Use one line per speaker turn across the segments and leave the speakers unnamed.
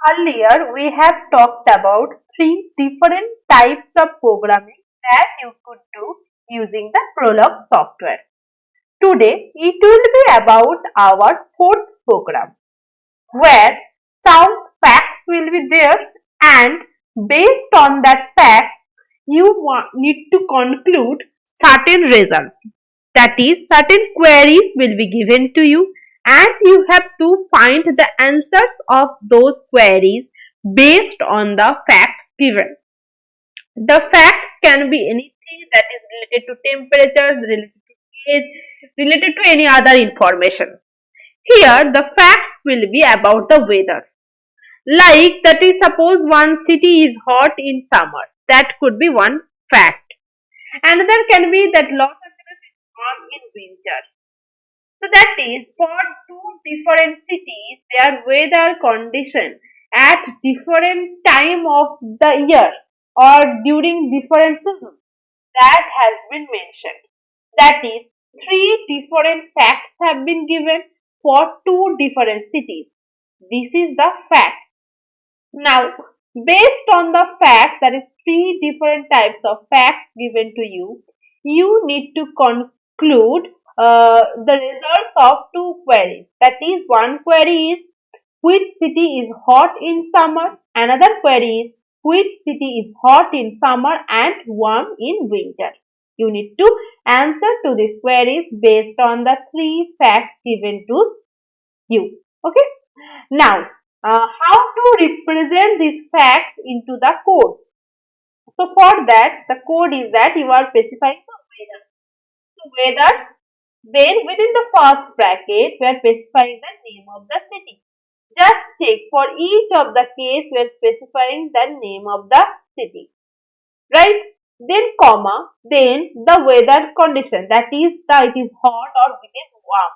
Earlier, we have talked about three different types of programming that you could do using the Prolog software. Today, it will be about our fourth program, where some facts will be there, and based on that fact, you need to conclude certain results. That is, certain queries will be given to you, and you have to find the answers of those queries based on the facts given. The facts can be anything that is related to temperatures, related to age, related to any other information. Here, the facts will be about the weather. Like, that is, suppose one city is hot in summer. That could be one fact. Another can be that Los Angeles is warm in winter. So that is, for two different cities, their weather condition at different time of the year or during different seasons, that has been mentioned. That is, three different facts have been given for two different cities. This is the fact. Now, based on the fact, that is three different types of facts given to you, you need to conclude the results of two queries. That is, one query is which city is hot in summer, another query is which city is hot in summer and warm in winter. You need to answer to these queries based on the three facts given to you. Okay. Now, how to represent these facts into the code? So for that, the code is that you are specifying the weather. So weather, then within the first bracket, we are specifying the name of the city. Just check, for each of the case, we are specifying the name of the city. Right? Then comma, then the weather condition, that is it is hot or it is warm.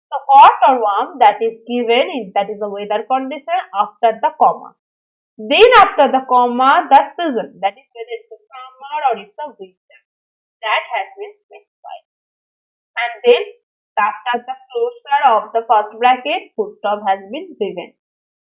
So hot or warm, that is given, that is the weather condition after the comma. Then after the comma, the season, that is whether it's a summer or it's a winter, that has been specified. And then after the closure of the first bracket, full stop has been given.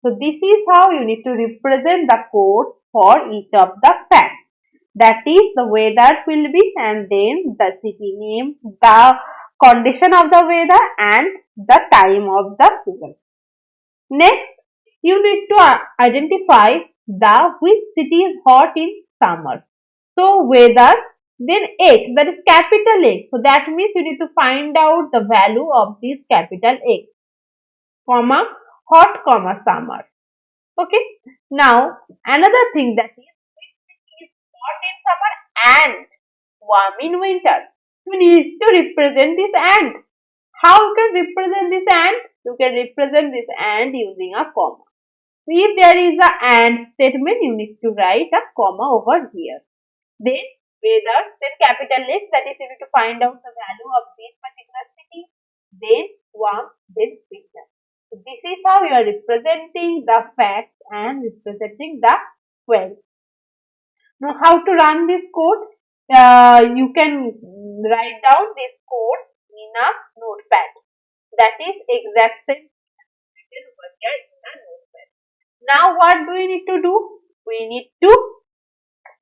So this is how you need to represent the code for each of the facts. That is, the weather will be, and then the city name, the condition of the weather, and the time of the season. Next, you need to identify the which city is hot in summer. So weather, then X, that is capital X. So that means you need to find out the value of this capital X, comma, hot, comma, summer. Okay. Now, another thing, that is which city is hot in summer and warm in winter. You need to represent this and. How you can represent this and? You can represent this and using a comma. If there is a and statement, you need to write a comma over here. Then weather, then capital X, that is you need to find out the value of this particular city, then warm, then winter. So this is how you are representing the facts and representing the query. Now, how to run this code? You can write down this code in a notepad. That is exact same over here in a notepad. Now, what do we need to do? We need to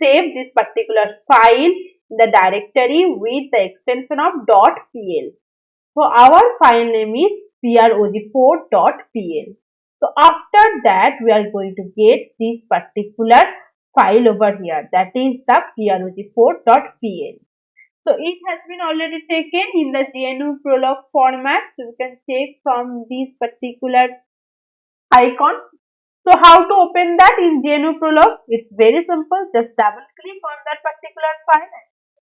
save this particular file in the directory with the extension of .pl. So, our file name is prog4.pl. So, after that, we are going to get this particular file over here, that is the prog4.pl. So it has been already taken in the GNU Prolog format. So you can check from this particular icon. So how to open that in GNU Prolog? It's very simple. Just double click on that particular file and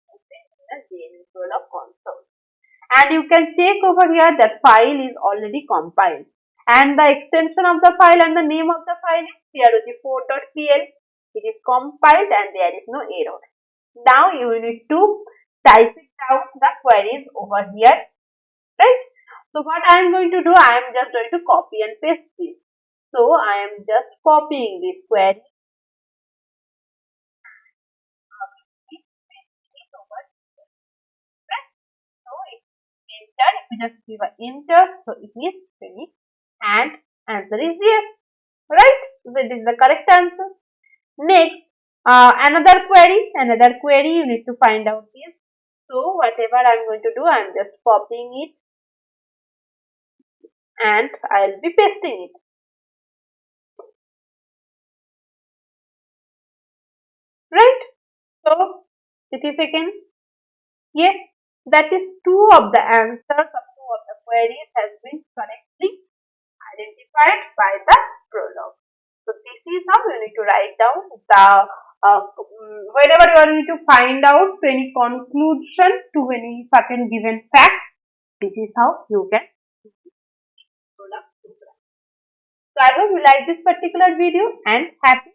open the GNU Prolog console. And you can check over here that file is already compiled. And the extension of the file and the name of the file is prog4.pl. It is compiled and there is no error. Now you need to type it down the queries over here, right? So what I am going to do, I am just going to copy and paste this. So I am just copying this query. So if enter, if you just give a enter, so it is finished and answer is yes, right? So that is the correct answer. Next, another query you need to find out this. So whatever I'm going to do, I'm just copying it and I'll be pasting it. Right? So, city second. Yes, that is two of the answers of two of the queries has been correctly identified by the Prolog. So this is how you need to write down the whenever you are need to find out any conclusion to any certain given fact. This is how you can Prolog program. So I hope you like this particular video and happy